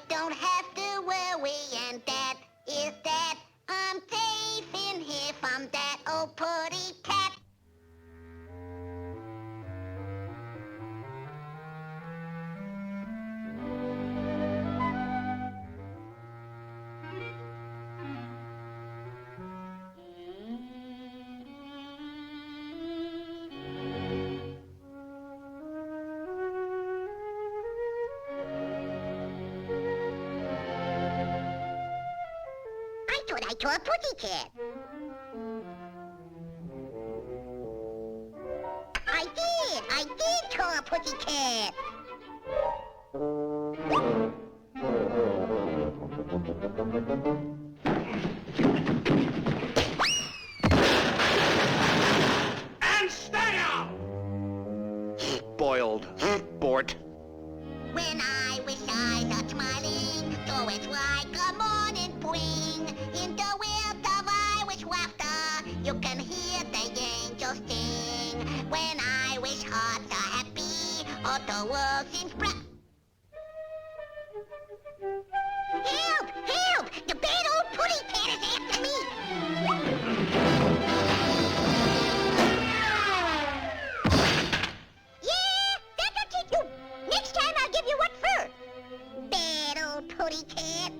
don't have to worry, and that is that. I'm safe in here from that old putty cat. I thought I saw a putty cat. I did saw a putty cat. And stay out! Spoiled sport. When I wish eyes are smiling, so it's like a morning spring. In the wild of Irish laughter, you can hear the angels sing. When I wish hearts are happy, all the world seems bright. Help! Help! The bad old putty cat is after me! Yeah, that'll teach you. Next time I'll give you what for. Bad old putty cat.